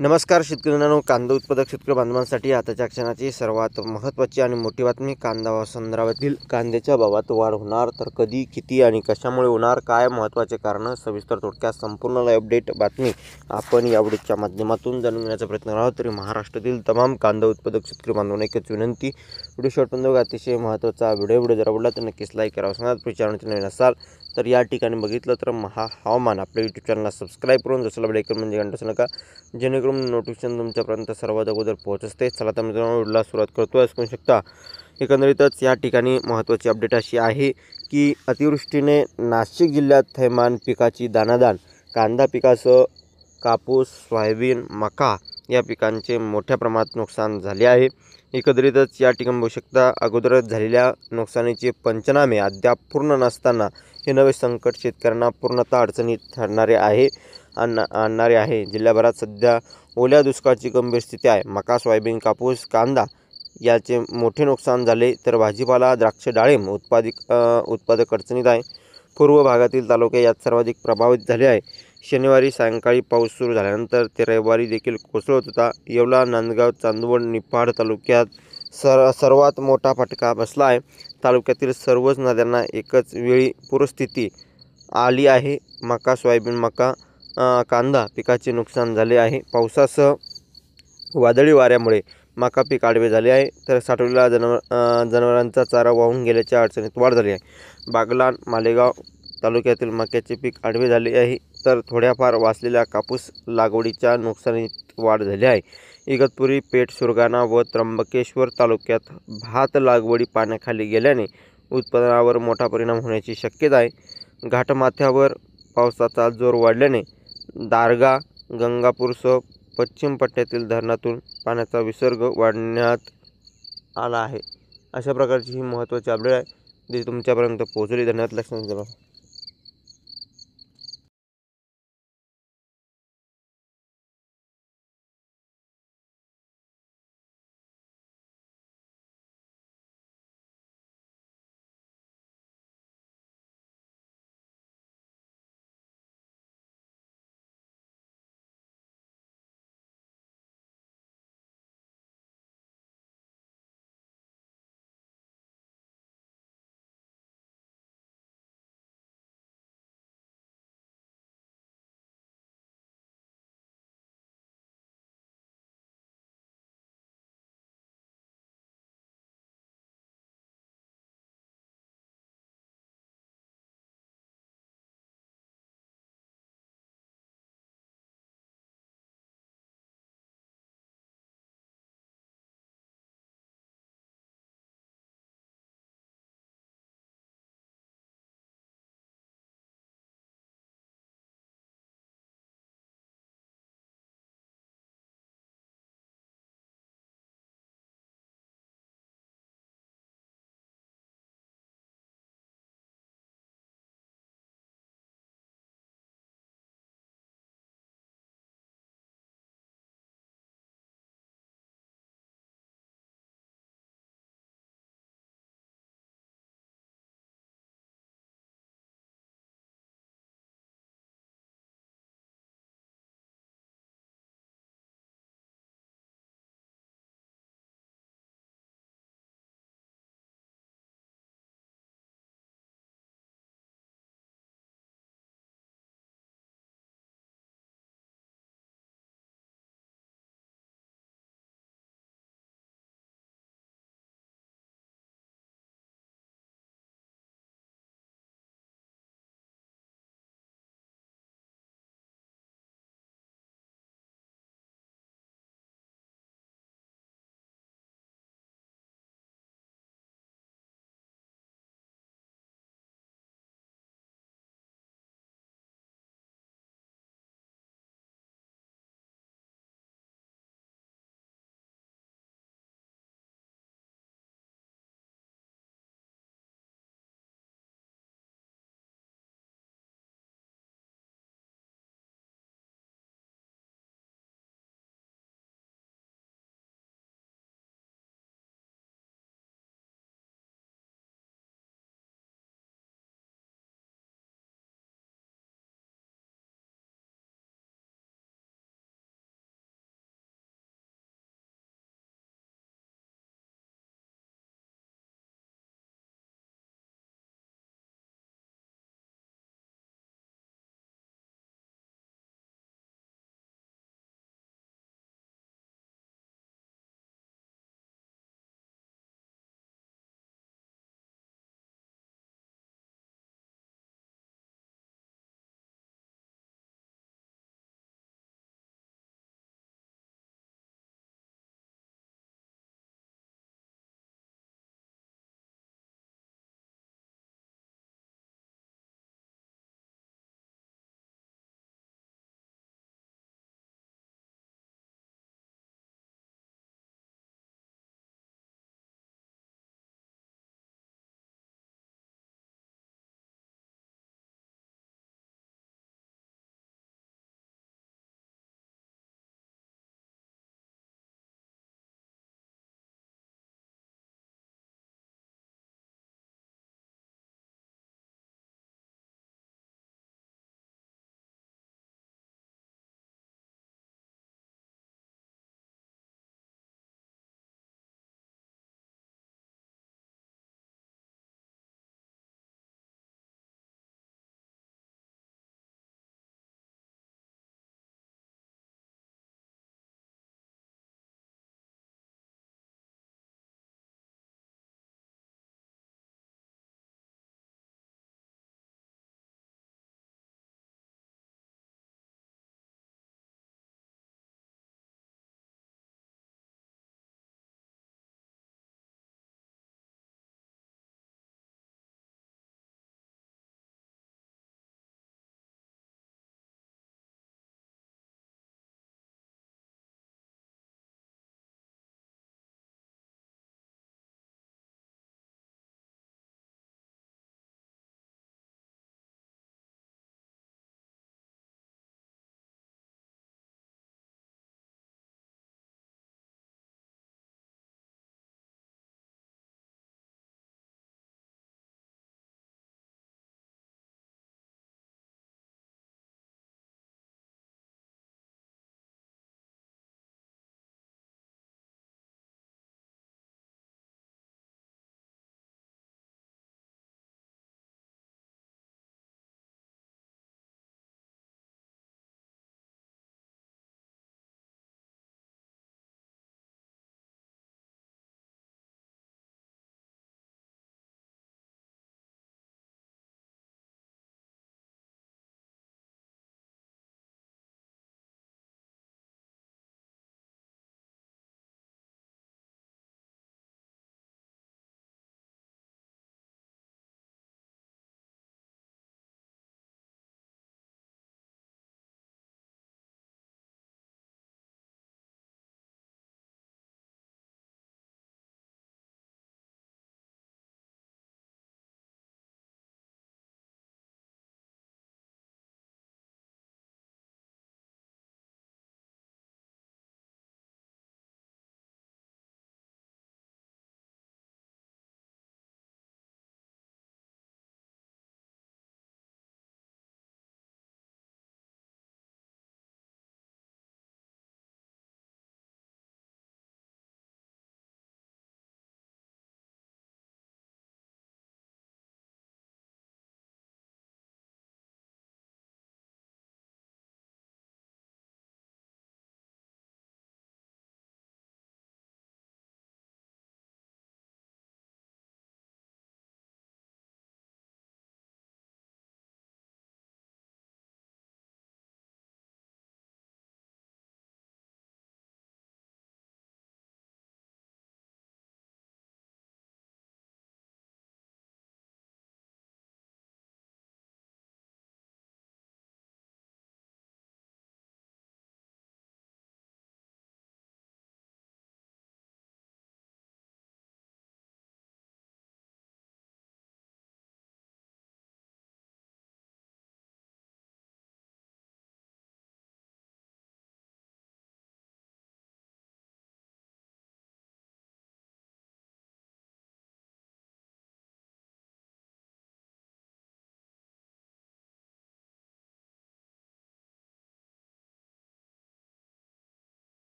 नमस्कार शेतकरी मित्रांनो, कांदा उत्पादक शेतकरी बांधवांसाठी आताच्या क्षणाची सर्वात महत्त्वाची आणि मोठी बातमी. कांदा संदर्भातील कांद्याच्या भावात वाढ होणार, तर कधी, किती आणि कशामुळे होणार, काय महत्त्वाचे कारण, सविस्तर थोडक्यात संपूर्ण लाईव्ह अपडेट बातमी आपण या व्हिडिओच्या माध्यमातून जाणून घेण्याचा प्रयत्न करणार आहोत. तरी महाराष्ट्रातील तमाम कांदा उत्पादक शेतकरी बांधवांना एकच विनंती, व्हिडिओ शेवटपर्यंत बघा. अतिशय महत्त्वाचा व्हिडिओ जर आवडला तर नक्कीच लाईक करावा. सांगा चॅनलचे नवीन असाल तर या ठिकाणी बघितलं तर हवामान आपल्या यूट्यूब चॅनलला सबस्क्राईब करून जसं बेल आयकॉन म्हणजे घंटा नका, जेणेकरून नोटिफिकेशन तुमच्यापर्यंत सर्वात अगोदर पोहोचते. चला तर मित्रांनो, व्हिडिओला सुरुवात करतो. असू शकता एकंदरीतच या ठिकाणी महत्त्वाची अपडेट अशी आहे की अतिवृष्टीने नाशिक जिल्ह्यात थैमान पिकाची दानादान. कांदा पिकासह कापूस, सोयाबीन, मका या पिकांचे मोठ्या प्रमाणात नुकसान झाले आहे. एकंदरीतच या ठिकाणी बघू शकता, अगोदरच झालेल्या नुकसानीचे पंचनामे अद्याप पूर्ण नसताना हे नवे संकट शेतकऱ्यांना पूर्णतः अडचणीत ठरणारे आहे. जिल्ह्याभरात सध्या ओल्या दुष्काळाची गंभीर स्थिती आहे. मका, सोयाबीन, कापूस, कांदा याचे मोठे नुकसान झाले, तर भाजीपाला, द्राक्ष, डाळिंब उत्पादक अडचणीत आहे. पूर्व भागातील तालुके यात सर्वाधिक प्रभावित झाले आहे. शनिवारी सायंकाळी पाऊस सुरू झाल्यानंतर ते रविवारी देखील कोसळत होता. येवला, नांदगाव, चांदवड, निफाड तालुक्यात सर्वात मोठा फटका बसला आहे. तालुक्यातील सर्वच नद्यांना एकच वेळी पूरस्थिती आली आहे. मका, सोयाबीन, कांदा पिकाचे नुकसान झाले आहे. पावसासह वादळी वाऱ्यामुळे मका पीक आडवे झाले आहे, तर साठवलेला जनावरांचा चारा वाहून गेल्याच्या अडचणीत वाढ झाली आहे. बागलाण, मालेगाव तालुक्यातील मक्याचे पीक आडवे झाले आहे, तर थोड्याफार वाचलेल्या कापूस लागवडीच्या नुकसानीत वाढ झाली आहे. इगतपुरी, पेठ, सुरगाणा व त्र्यंबकेश्वर तालुक्यात भात लागवडी पाण्याखाली गेल्याने उत्पादनावर मोठा परिणाम होण्याची शक्यता आहे. घाटमाथ्यावर पावसाचा जोर वाढल्याने दारगा, गंगापूरसह पश्चिम पट्ट्यातील धरणातून पाण्याचा विसर्ग वाढवण्यात आला आहे. अशा प्रकारची ही महत्त्वाची अपडेट आहे, जी तुमच्यापर्यंत पोहोचली. धन्यवाद. लक्षात ठेवा.